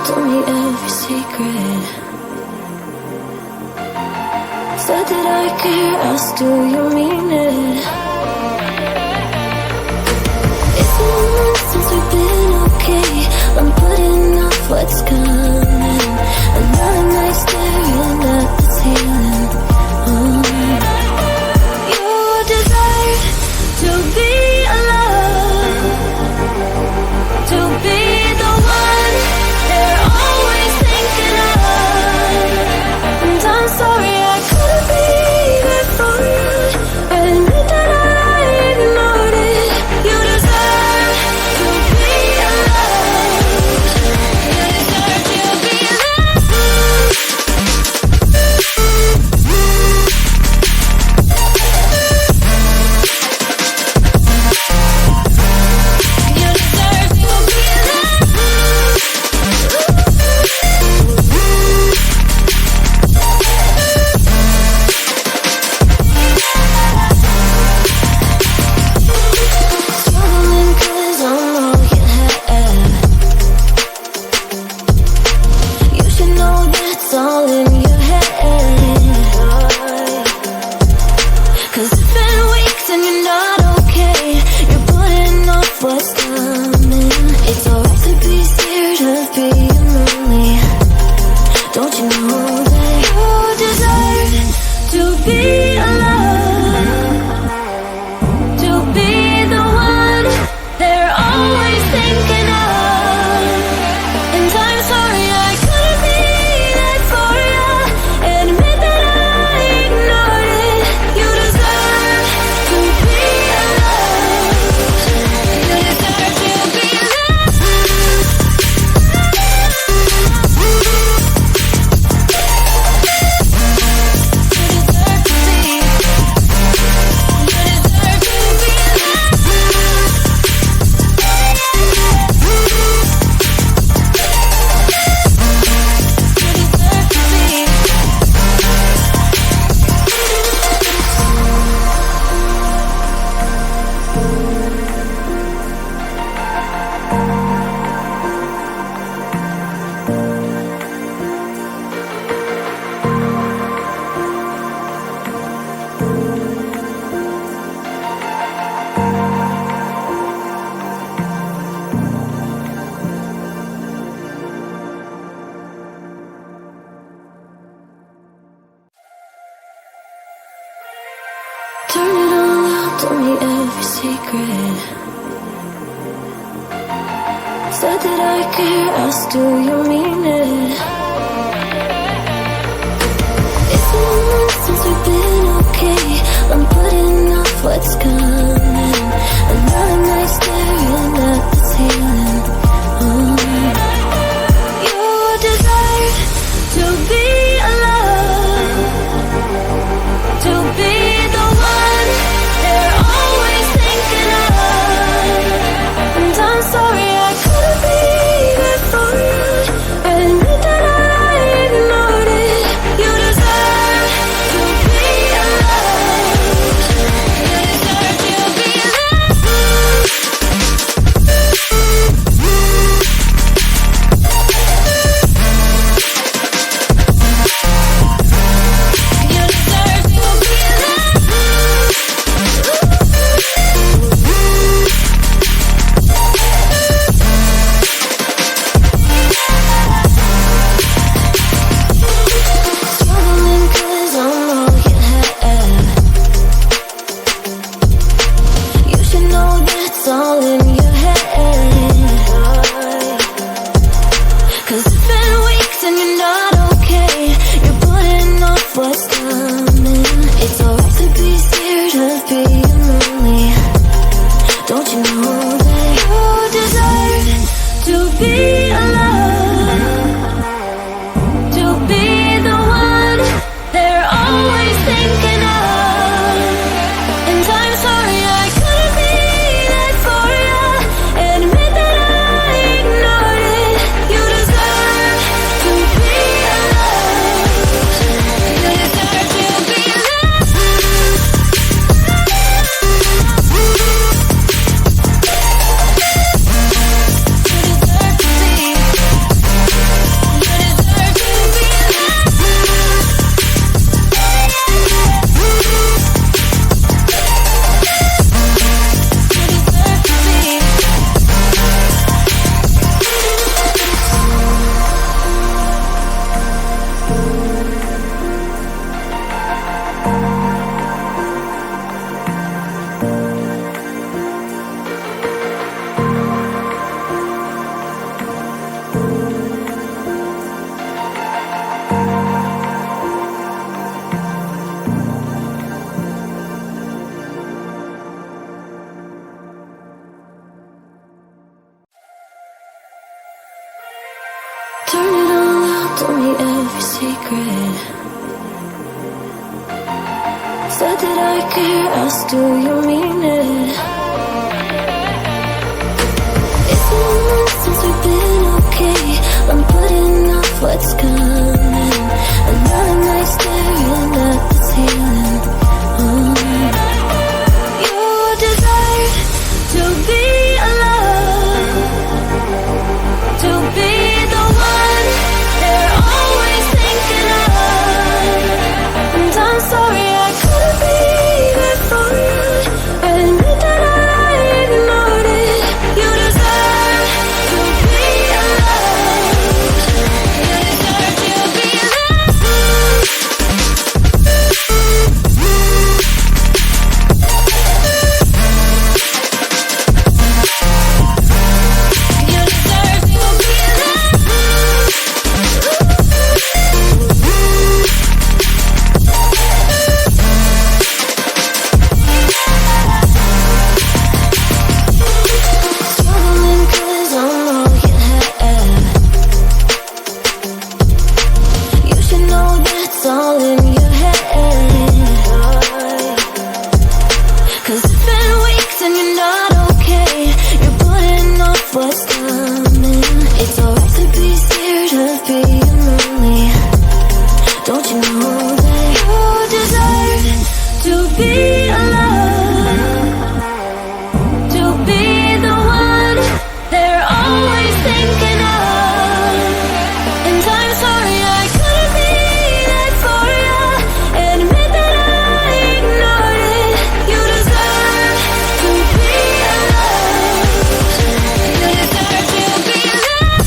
told me every secret. Said that I care, asked do you mean it? It's been a month since we've been okay. I'm putting off what's coming. Another night staring at the ceiling. You deserve to be alone, to be the one they're always thinking of. And I'm sorry I couldn't be there for you. I admit that I ignored it. You deserve to be alone. You deserve to be alone. Turn it all out, told me every secret. Said that I care, asked do you mean it? It's been a month since we've been okay. I'm putting off what's coming. Another night staring at the ceiling. You deserve to be alone, to be the one they're always thinking of. And I'm sorry I couldn't be there for you. I admit that I ignored it. You deserve to be alone. You deserve to be alone. You deserve to be struggling 'cause I'm all you have. You should know that's all in your head. 'Cause it's been weeks and you're not okay. You're putting off what's coming. It's alright to be scared of being lonely. Don't you know that you deserve to be alone, to be the one they're always thinking of. And I'm sorry I couldn't be there for you. Admit that I ignored it. You deserve to be alone. You deserve to be alone. You deserve to be out, told me every secret. Said that I care, asked do you mean it? It's been a month since we've been okay. I'm putting off what's coming. Another night staring at the ceiling. You deserve to be alone, to be the one they're always thinking of. And I'm sorry I couldn't be there for you. Admit that I ignored it. You deserve to be alone. You deserve to be loved. You deserve to be Swallowing 'cause I'm all you have. You should know that's all in your head. 'Cause it's been weeks and you're not okay. You're putting off what's coming. It's alright to be scared of being lonely. Don't you know that you deserve to be alone, to be the one they're always thinking of. And I'm sorry I couldn't be there for you. Admit that I ignored it. You deserve to be alone. You deserve to be loved.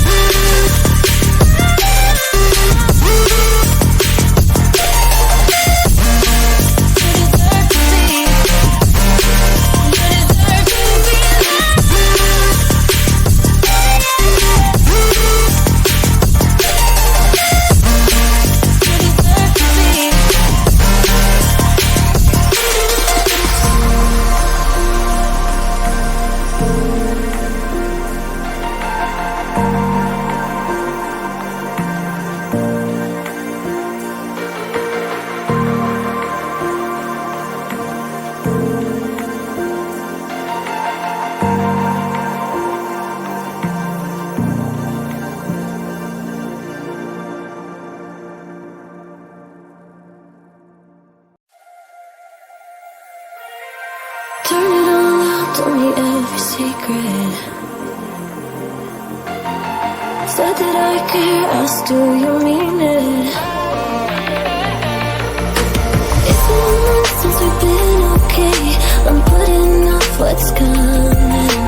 Turn it all out, told me every secret. Said that I care, asked do you mean it? It's been a month since we've been okay. I'm putting off what's coming.